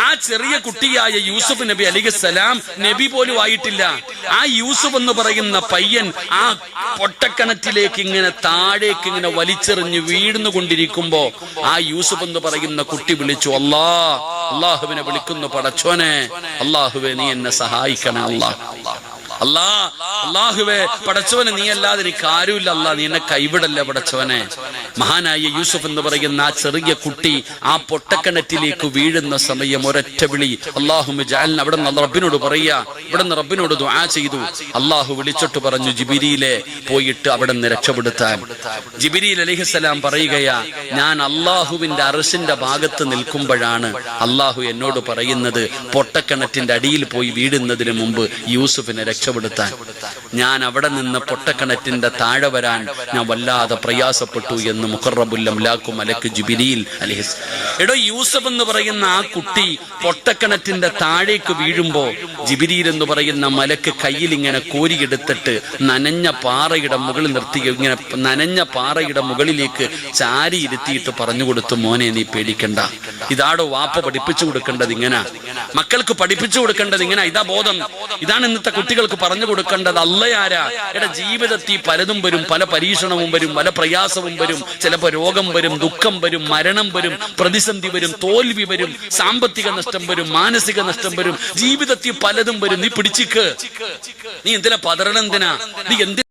ആ ചെറിയ കുട്ടിയായ യൂസുഫ് നബി അലിഖിസ്സലാം നബി പോലും ആയിട്ടില്ല. ആ യൂസുഫ് എന്ന് പറയുന്ന പയ്യൻ ആ പൊട്ടക്കണറ്റിലേക്ക് ഇങ്ങനെ താഴേക്ക് ഇങ്ങനെ വലിച്ചെറിഞ്ഞ് വീഴുന്നു കൊണ്ടിരിക്കുമ്പോ ആ യൂസുഫ് എന്ന് പറയുന്ന കുട്ടി വിളിച്ചു, അള്ളാഹുവിനെ വിളിക്കുന്നു, പടച്ചോനെ അള്ളാഹുവെ നീ എന്നെ സഹായിക്കണം, അള്ളാഹുവേ പടച്ചവനെ നീ അല്ലാതെ എനിക്ക് ആരുമില്ല, നീ എന്നെ കൈവിടല്ലേ പടച്ചവനെ. മഹാനായ യൂസുഫ് എന്ന് പറയുന്ന ആ ചെറിയ കുട്ടി ആ പൊട്ടക്കിണറ്റിലേക്ക് വീഴുന്ന സമയം ഒരൊറ്റ വിളി, അല്ലാഹുമ്മ ജഅൽനാ. അവിടെ നിന്ന് റബ്ബിനോട് പറയാ, ഇവിടെ നിന്ന് റബ്ബിനോട് ദുആ ചെയ്തു. അള്ളാഹു വിളിച്ചിട്ട് പറഞ്ഞു, ജിബ്രീലെ പോയിട്ട് അവിടെ നിന്ന് രക്ഷപ്പെടുത്താൻ. ജിബ്രീൽ അലൈഹിസ്സലാം പറയുകയാ, ഞാൻ അള്ളാഹുവിന്റെ അർശിന്റെ ഭാഗത്ത് നിൽക്കുമ്പോഴാണ് അള്ളാഹു എന്നോട് പറയുന്നത്, പൊട്ടക്കിണറ്റിന്റെ അടിയിൽ പോയി വീഴുന്നതിന് മുമ്പ് യൂസുഫിനെ രക്ഷപ്പെടുത്താൻ. ഞാൻ അവിടെ നിന്ന് പൊട്ടക്കിണറ്റിന്റെ താഴെ വരാൻ ഞാൻ വല്ലാതെ പ്രയാസപ്പെട്ടു എന്ന് മുഖറബുൽ അംലാഖു മലക്ക് ജിബ്രീൽ അലൈഹിസ്. എടോ, യൂസുഫ് എന്ന് പറയുന്ന ആ കുട്ടി പൊട്ടക്കിണറ്റിന്റെ താഴേക്ക് വീഴുമ്പോ ജിബ്രീൽ എന്ന് പറയുന്ന മലക്ക് കയ്യിൽ ഇങ്ങനെ കോരിയെടുത്തിട്ട് നനഞ്ഞ പാറയുടെ മുകളിൽ നിർത്തി, ഇങ്ങനെ നനഞ്ഞ പാറയുടെ മുകളിലേക്ക് ചാരി ഇരുത്തിയിട്ട് പറഞ്ഞു കൊടുത്തു, മോനെ നീ പേടിക്കണ്ട, ഇതാടോ വാപ്പ പഠിപ്പിച്ചു കൊടുക്കേണ്ടത് ഇങ്ങനെ, മക്കൾക്ക് പഠിപ്പിച്ചു കൊടുക്കേണ്ടത് ഇങ്ങനെ, ഇതാ ബോധം, ഇതാണ് ഇന്നത്തെ കുട്ടികൾക്ക് പറഞ്ഞു കൊടുക്കേണ്ടത്. അല്ലയാരാ? എടാ, ജീവിതത്തിൽ പലതും വരും, പല പരീക്ഷണവും വരും, പല പ്രയാസവും വരും, ചിലപ്പോ രോഗം വരും, ദുഃഖം വരും, മരണം വരും, പ്രതിസന്ധി വരും, തോൽവി വരും, സാമ്പത്തിക നഷ്ടം വരും, മാനസിക നഷ്ടം വരും, ജീവിതത്തിൽ പലതും വരും. നീ പിടിച്ചിക്ക്, നീ എന്തിനാ പതറണെന്തിനാ, നീ എന്തിനാ